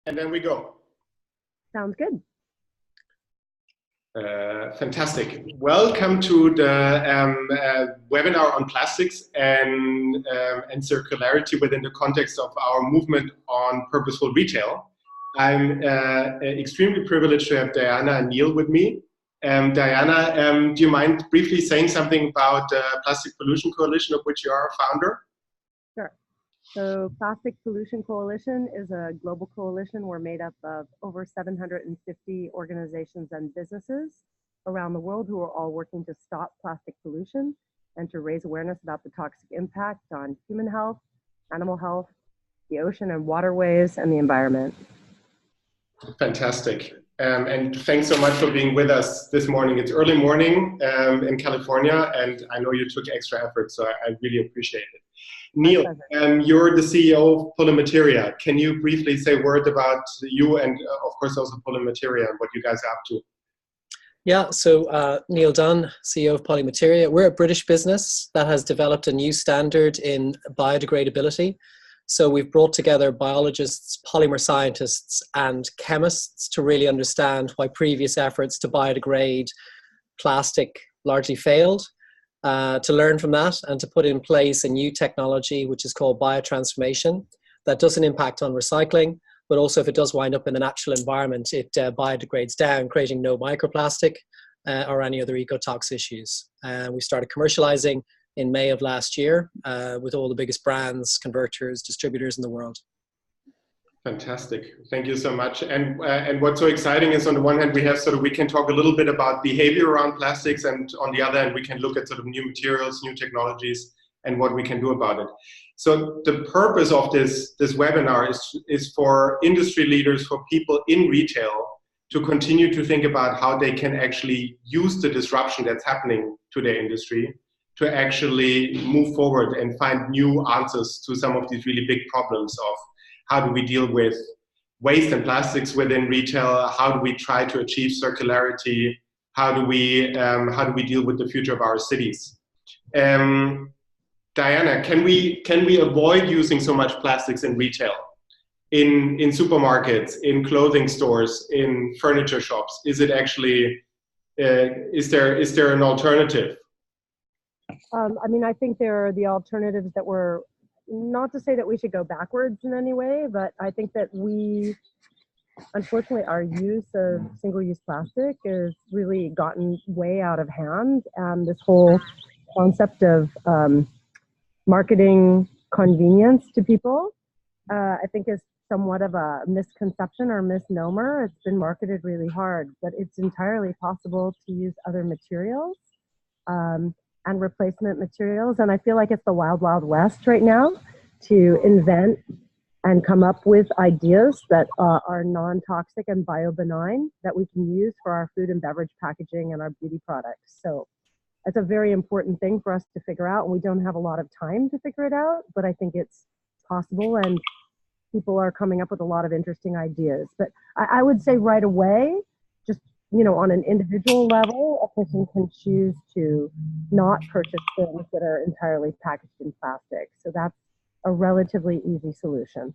And then we go. Sounds good. Fantastic. Welcome to the webinar on plastics and circularity within the context of our movement on purposeful retail. I'm extremely privileged to have Dianna and Niall with me. Dianna, do you mind briefly saying something about the Plastic Pollution Coalition, of which you are a founder? Sure. So Plastic Pollution Coalition is a global coalition. We're made up of over 750 organizations and businesses around the world who are all working to stop plastic pollution and to raise awareness about the toxic impact on human health, animal health, the ocean and waterways, and the environment. Fantastic. And thanks so much for being with us this morning. It's early morning in California, and I know you took extra effort, so I really appreciate it. Niall, you're the CEO of Polymateria. Can you briefly say a word about you and, of course, also Polymateria and what you guys are up to? Yeah, so Niall Dunne, CEO of Polymateria. We're a British business that has developed a new standard in biodegradability. So we've brought together biologists, polymer scientists, and chemists to really understand why previous efforts to biodegrade plastic largely failed, to learn from that and to put in place a new technology which is called Biotransformation that doesn't impact on recycling, but also if it does wind up in the natural environment, it biodegrades down, creating no microplastic or any other ecotox issues. We started commercializing in May of last year with all the biggest brands, converters, distributors in the world. Fantastic. Thank you so much. And what's so exciting is on the one hand, we can talk a little bit about behavior around plastics, and on the other hand, we can look at sort of new materials, new technologies, and what we can do about it. So the purpose of this webinar is for industry leaders, for people in retail to continue to think about how they can actually use the disruption that's happening to their industry to actually move forward and find new answers to some of these really big problems of how do we deal with waste and plastics within retail, how do we try to achieve circularity, how do we deal with the future of our cities. Dianna, can we avoid using so much plastics in retail, in supermarkets, in clothing stores, in furniture shops? Is it actually is there an alternative? I mean, I think there are the alternatives that we're, not to say that we should go backwards in any way, but I think that unfortunately, our use of single-use plastic has really gotten way out of hand. And this whole concept of marketing convenience to people, I think is somewhat of a misconception or misnomer. It's been marketed really hard, but it's entirely possible to use other materials and replacement materials. And I feel like it's the wild, wild west right now to invent and come up with ideas that are non-toxic and bio-benign that we can use for our food and beverage packaging and our beauty products. So it's a very important thing for us to figure out, and we don't have a lot of time to figure it out, but I think it's possible, and people are coming up with a lot of interesting ideas. But I would say right away, just on an individual level, a person can choose to not purchase things that are entirely packaged in plastic. So that's a relatively easy solution.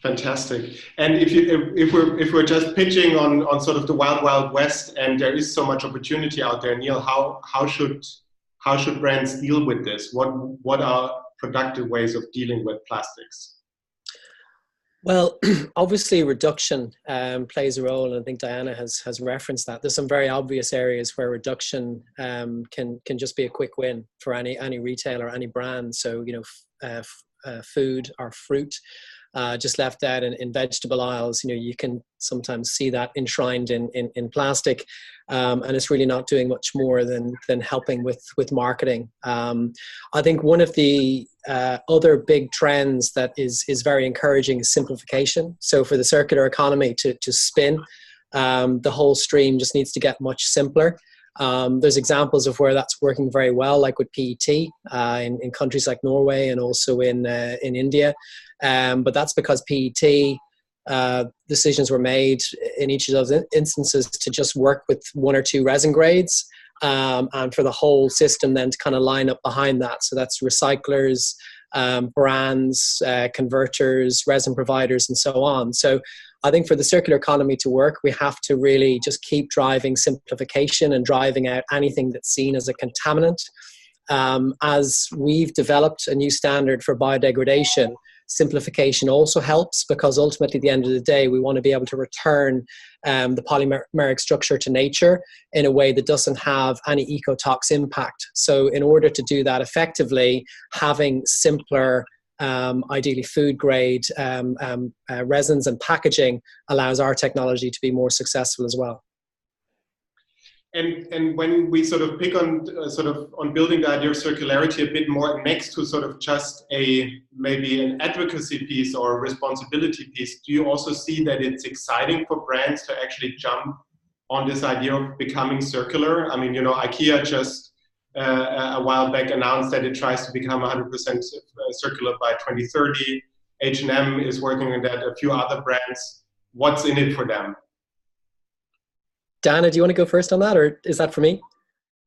Fantastic. And if we're just pitching on sort of the wild, wild west, and there is so much opportunity out there, Niall, how should brands deal with this? What are productive ways of dealing with plastics? Well, obviously reduction plays a role, and I think Dianna has referenced that. There's some very obvious areas where reduction can just be a quick win for any retailer, any brand. So food or fruit just left out in vegetable aisles, you can sometimes see that enshrined in plastic, and it's really not doing much more than helping with marketing. I think one of the other big trends that is very encouraging is simplification. So for the circular economy to spin, the whole stream just needs to get much simpler. There's examples of where that's working very well, like with PET in countries like Norway and also in India. But that's because PET decisions were made in each of those instances to just work with one or two resin grades, and for the whole system then to kind of line up behind that. So that's recyclers, brands, converters, resin providers, and so on. So I think for the circular economy to work, we have to really just keep driving simplification and driving out anything that's seen as a contaminant. As we've developed a new standard for biodegradation, simplification also helps, because ultimately at the end of the day, we want to be able to return the polymeric structure to nature in a way that doesn't have any ecotox impact. So in order to do that effectively, having simpler, ideally food grade resins and packaging allows our technology to be more successful as well. And when we sort of pick on on building the idea of circularity a bit more next to sort of just maybe an advocacy piece or a responsibility piece, do you also see that it's exciting for brands to actually jump on this idea of becoming circular? I mean, you know, IKEA just a while back announced that it tries to become 100% circular by 2030. H&M is working on that, a few other brands. What's in it for them? Dianna, do you want to go first on that, or is that for me?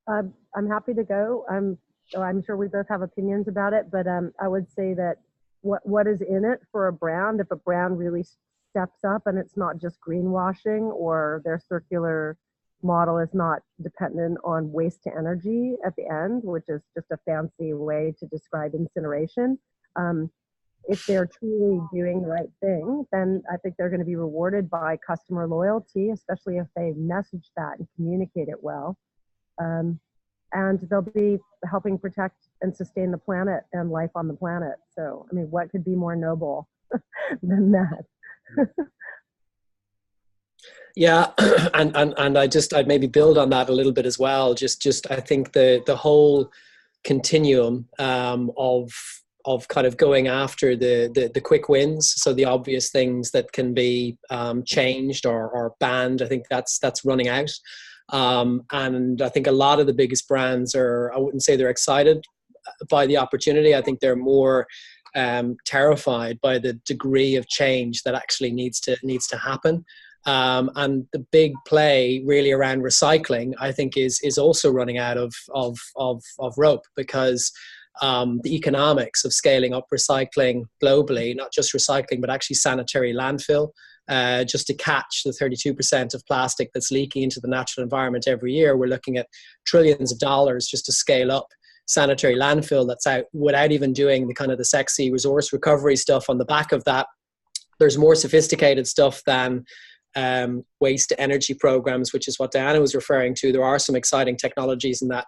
I'm happy to go. I'm sure we both have opinions about it, but I would say that what is in it for a brand, if a brand really steps up and it's not just greenwashing, or their circular model is not dependent on waste to energy at the end, which is just a fancy way to describe incineration. If they're truly doing the right thing, then I think they're going to be rewarded by customer loyalty, especially if they message that and communicate it well. And they'll be helping protect and sustain the planet and life on the planet. So, I mean, what could be more noble than that? Yeah, and I'd maybe build on that a little bit as well. Just I think the whole continuum of kind of going after the quick wins, so the obvious things that can be changed or banned, I think that's running out. And I think a lot of the biggest brands I wouldn't say they're excited by the opportunity. I think they're more terrified by the degree of change that actually needs to happen. And the big play really around recycling, I think, is also running out of rope, because the economics of scaling up recycling globally, not just recycling, but actually sanitary landfill, just to catch the 32% of plastic that's leaking into the natural environment every year. We're looking at trillions of dollars just to scale up sanitary landfill that's out, without even doing the kind of the sexy resource recovery stuff on the back of that. There's more sophisticated stuff than waste to energy programs, which is what Dianna was referring to. There are some exciting technologies in that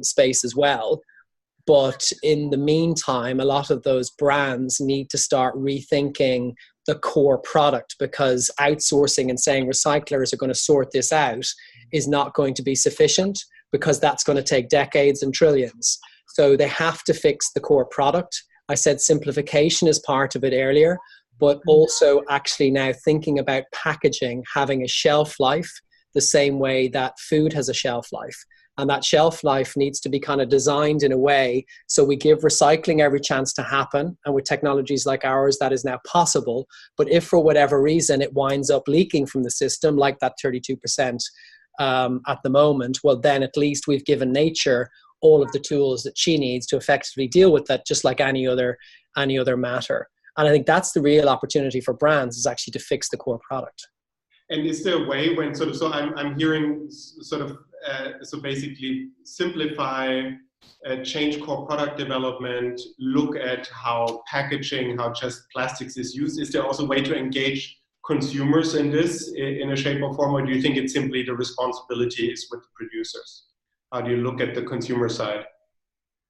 space as well. But in the meantime, a lot of those brands need to start rethinking the core product, because outsourcing and saying recyclers are going to sort this out is not going to be sufficient, because that's going to take decades and trillions. So they have to fix the core product. I said simplification is part of it earlier, but also actually now thinking about packaging having a shelf life the same way that food has a shelf life. And that shelf life needs to be kind of designed in a way so we give recycling every chance to happen. And with technologies like ours, that is now possible. But if for whatever reason it winds up leaking from the system, like that 32% at the moment, well, then at least we've given nature all of the tools that she needs to effectively deal with that, just like any other matter. And I think that's the real opportunity for brands, is actually to fix the core product. And is there a way when so I'm hearing so basically simplify, change core product development, look at how packaging, how just plastics is used. Is there also a way to engage consumers in this in a shape or form, or do you think it's simply the responsibility is with the producers? How do you look at the consumer side?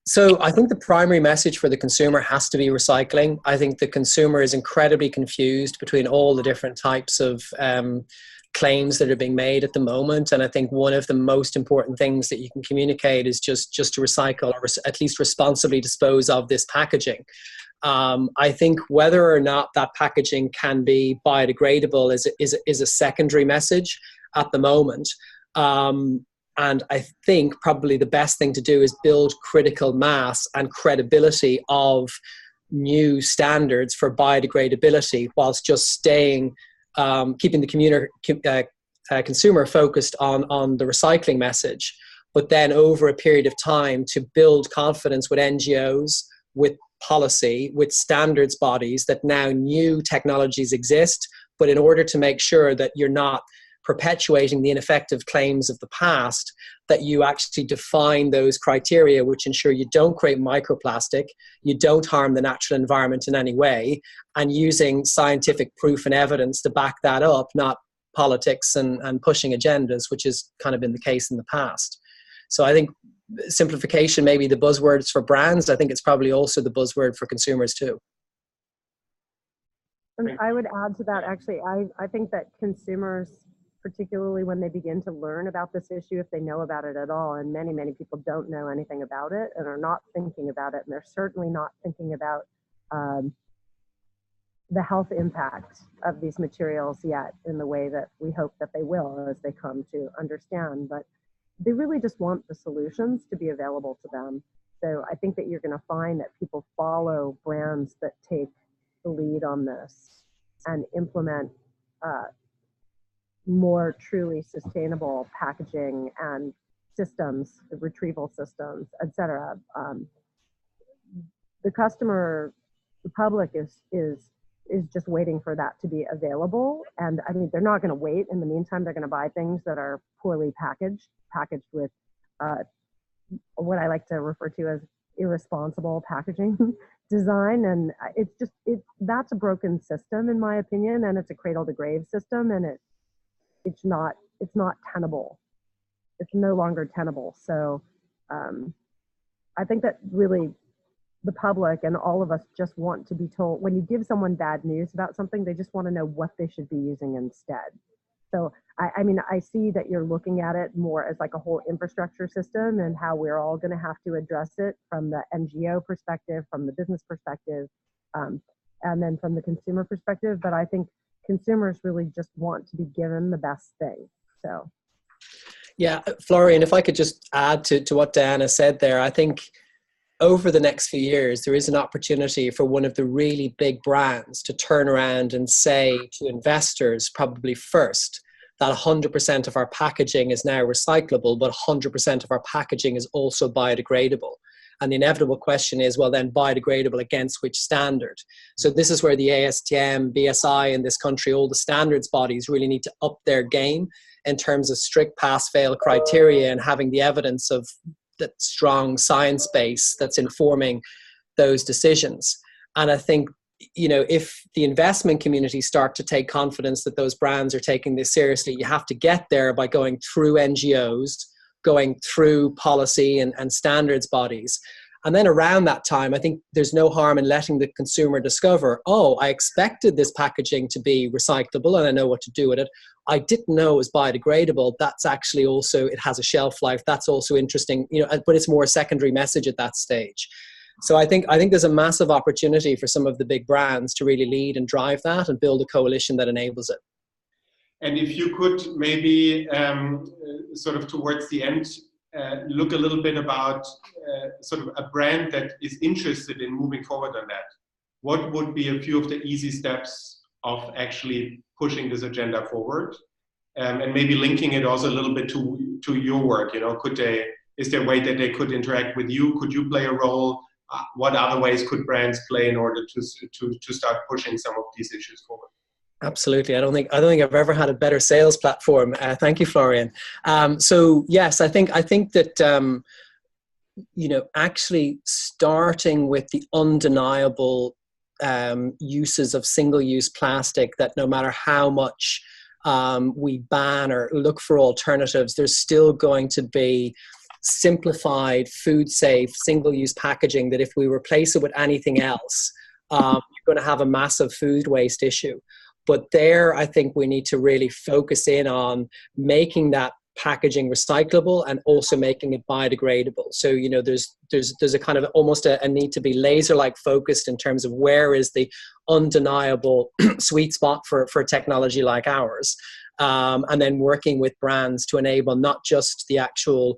So I think the primary message for the consumer has to be recycling. I think the consumer is incredibly confused between all the different types of claims that are being made at the moment. And I think one of the most important things that you can communicate is just to recycle, or at least responsibly dispose of this packaging. I think whether or not that packaging can be biodegradable is a secondary message at the moment. And I think probably the best thing to do is build critical mass and credibility of new standards for biodegradability, whilst just staying, keeping the consumer focused on the recycling message. But then over a period of time to build confidence with NGOs, with policy with standards bodies that now new technologies exist, but in order to make sure that you're not perpetuating the ineffective claims of the past, that you actually define those criteria which ensure you don't create microplastic, you don't harm the natural environment in any way, and using scientific proof and evidence to back that up, not politics and pushing agendas, which has kind of been the case in the past. So I think simplification may be the buzzwords for brands. I think it's probably also the buzzword for consumers too. And I would add to that, actually, I think that consumers, particularly when they begin to learn about this issue, if they know about it at all, and many, many people don't know anything about it and are not thinking about it, and they're certainly not thinking about the health impact of these materials yet in the way that we hope that they will as they come to understand. But they really just want the solutions to be available to them. So I think that you're going to find that people follow brands that take the lead on this and implement more truly sustainable packaging and systems, the retrieval systems, etc. The customer, the public is just waiting for that to be available. And I mean, they're not going to wait. In the meantime, they're going to buy things that are poorly packaged with what I like to refer to as irresponsible packaging design. And that's a broken system, in my opinion, and it's a cradle to grave system, and it's not tenable. It's no longer tenable. So I think that really the public and all of us just want to be told, when you give someone bad news about something, they just want to know what they should be using instead. So I mean, I see that you're looking at it more as like a whole infrastructure system and how we're all going to have to address it from the NGO perspective, from the business perspective, and then from the consumer perspective. But I think consumers really just want to be given the best thing. So, yeah, Florian, if I could just add to what Dianna said there, I think over the next few years, there is an opportunity for one of the really big brands to turn around and say to investors, probably first, that 100% of our packaging is now recyclable, but 100% of our packaging is also biodegradable. And the inevitable question is, well, then biodegradable against which standard? So this is where the ASTM, BSI in this country, all the standards bodies really need to up their game in terms of strict pass-fail criteria and having the evidence of that strong science base that's informing those decisions. And I think, you know, if the investment community start to take confidence that those brands are taking this seriously, you have to get there by going through NGOs, going through policy and standards bodies. And then around that time, I think there's no harm in letting the consumer discover, oh, I expected this packaging to be recyclable and I know what to do with it. I didn't know it was biodegradable. That's actually also, it has a shelf life. That's also interesting, you know, but it's more a secondary message at that stage. So I think there's a massive opportunity for some of the big brands to really lead and drive that and build a coalition that enables it. And if you could maybe sort of towards the end, look a little bit about sort of a brand that is interested in moving forward on that. What would be a few of the easy steps of actually pushing this agenda forward? And maybe linking it also a little bit to your work, you know, is there a way that they could interact with you? Could you play a role? What other ways could brands play in order to start pushing some of these issues forward? Absolutely. I don't think I've ever had a better sales platform. Thank you, Florian. So yes, I think that you know, actually starting with the undeniable uses of single-use plastic, that no matter how much we ban or look for alternatives, there's still going to be simplified, food-safe, single-use packaging that if we replace it with anything else, you're going to have a massive food waste issue. But there, I think we need to really focus in on making that packaging recyclable and also making it biodegradable. So, you know, there's a kind of almost a need to be laser-like focused in terms of where is the undeniable sweet spot for technology like ours. And then working with brands to enable not just the actual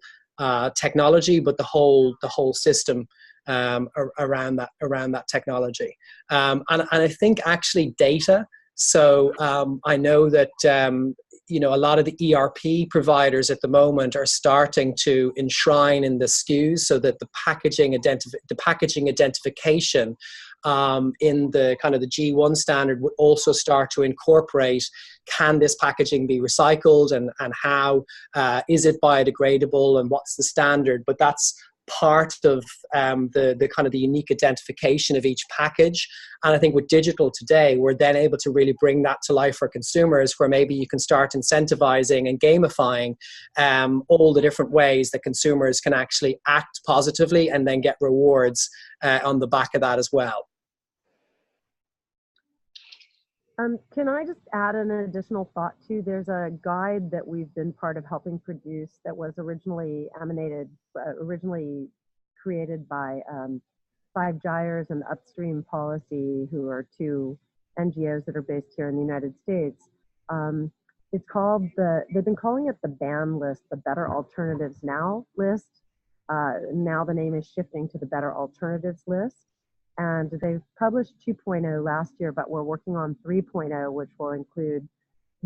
technology, but the whole system around that technology. And I think actually data. So I know that, a lot of the ERP providers at the moment are starting to enshrine in the SKUs so that the packaging identification in the kind of the G1 standard would also start to incorporate, can this packaging be recycled, and how is it biodegradable, and what's the standard? But that's part of the kind of the unique identification of each package. And I think with digital today, we're then able to really bring that to life for consumers, where maybe you can start incentivizing and gamifying all the different ways that consumers can actually act positively and then get rewards on the back of that as well. Can I just add an additional thought too? There's a guide that we've been part of helping produce that was originally created by Five Gyres and Upstream Policy, who are two NGOs that are based here in the United States. It's called they've been calling it the BAN list, the Better Alternatives Now list. Now the name is shifting to the Better Alternatives list. And they've published 2.0 last year, but we're working on 3.0, which will include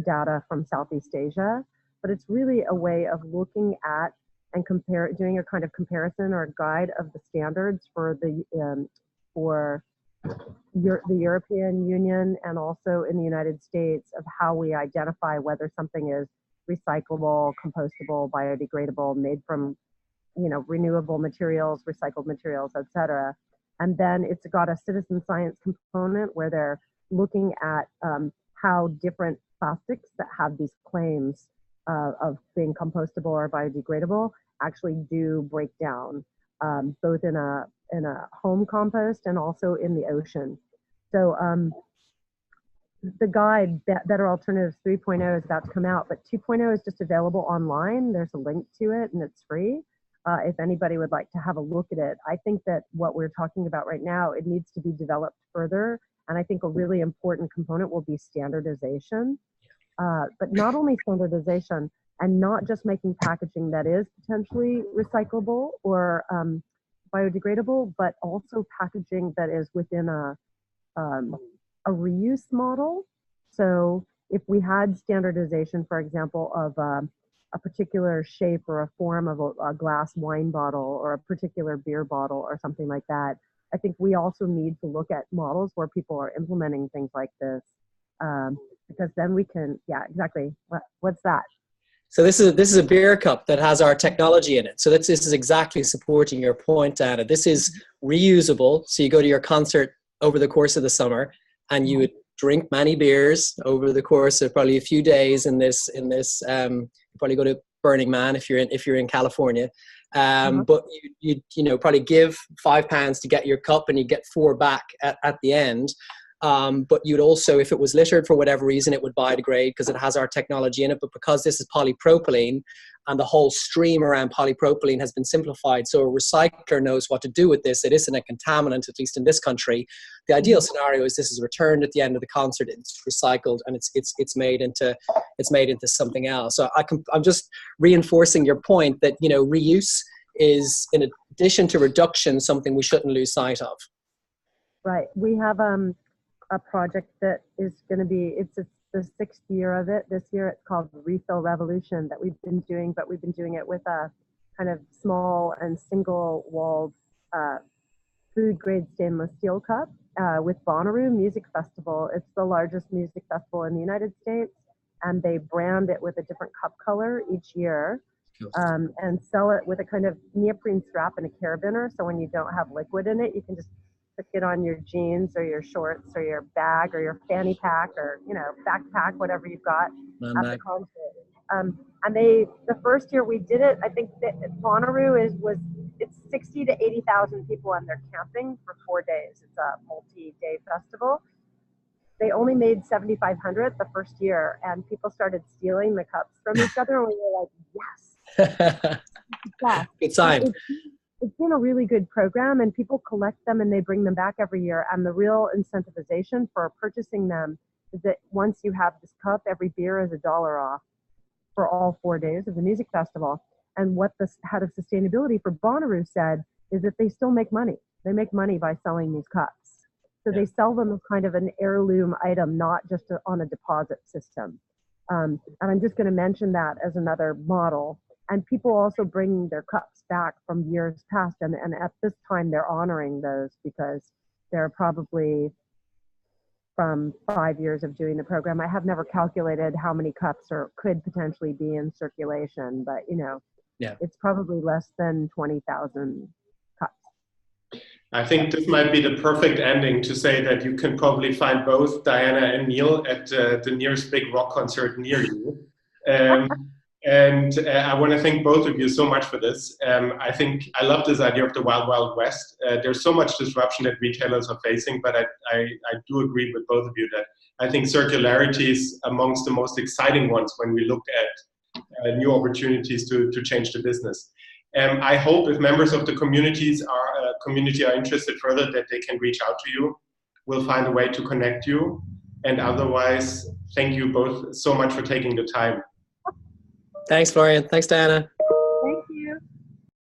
data from Southeast Asia. But it's really a way of looking at and doing a kind of comparison or a guide of the standards for the European Union and also in the United States, of how we identify whether something is recyclable, compostable, biodegradable, made from renewable materials, recycled materials, etc. And then it's got a citizen science component where they're looking at how different plastics that have these claims of being compostable or biodegradable actually do break down, both in a home compost and also in the ocean. So the guide, Better Alternatives 3.0, is about to come out, but 2.0 is just available online. There's a link to it and it's free. If anybody would like to have a look at it. I think that what we're talking about right now, it needs to be developed further. And I think a really important component will be standardization. But not only standardization, and not just making packaging that is potentially recyclable or biodegradable, but also packaging that is within a reuse model. So if we had standardization, for example, of a particular shape or a form of a glass wine bottle or a particular beer bottle or something like that, I think we also need to look at models where people are implementing things like this, because then we can, yeah, exactly. What's that? So this is a beer cup that has our technology in it. So this is exactly supporting your point, Dianna. This is reusable. So you go to your concert over the course of the summer, and you would drink many beers over the course of probably a few days in this probably go to Burning Man if you're in California, but you probably give £5 to get your cup, and you get 4 back at the end. But you'd also, if it was littered for whatever reason, it would biodegrade because it has our technology in it. But because this is polypropylene, and the whole stream around polypropylene has been simplified, so a recycler knows what to do with this. It isn't a contaminant, at least in this country. The ideal scenario is this is returned at the end of the concert, it's recycled, and it's made into something else. So I'm just reinforcing your point that reuse is, in addition to reduction, something we shouldn't lose sight of. Right. We have a project that is going to be, it's the 6th year of it. This year it's called Refill Revolution, that we've been doing, but we've been doing it with a kind of small and single walled food grade stainless steel cup with Bonnaroo Music Festival. It's the largest music festival in the United States, and they brand it with a different cup color each year, and sell it with a kind of neoprene strap and a carabiner. So when you don't have liquid in it, you can just stick it on your jeans or your shorts or your bag or your fanny pack or backpack, whatever you've got at the concert. And the first year we did it, I think that Bonnaroo it's 60 to 80,000 people, and they're camping for 4 days. It's a multi-day festival. They only made 7,500 the first year, and people started stealing the cups from each other, and we were like, yes. Yeah. Good sign. It's been a really good program, and people collect them and they bring them back every year. And the real incentivization for purchasing them is that once you have this cup, every beer is $1 off for all 4 days of the music festival. And what the head of sustainability for Bonnaroo said is that they still make money. They make money by selling these cups. So they sell them as kind of an heirloom item, not just on a deposit system. And I'm just going to mention that as another model. And people also bring their cups back from years past. And at this time, they're honoring those because they're probably from 5 years of doing the program. I have never calculated how many cups could potentially be in circulation, but yeah, it's probably less than 20,000 cups. I think this might be the perfect ending to say that you can probably find both Dianna and Niall at the nearest big rock concert near you. And I want to thank both of you so much for this. I think I love this idea of the Wild Wild West. There's so much disruption that retailers are facing, but I do agree with both of you that I think circularity is amongst the most exciting ones when we look at new opportunities to change the business. I hope if members of the community are interested further, that they can reach out to you. We'll find a way to connect you. And otherwise, thank you both so much for taking the time. Thanks, Florian. Thanks, Dianna.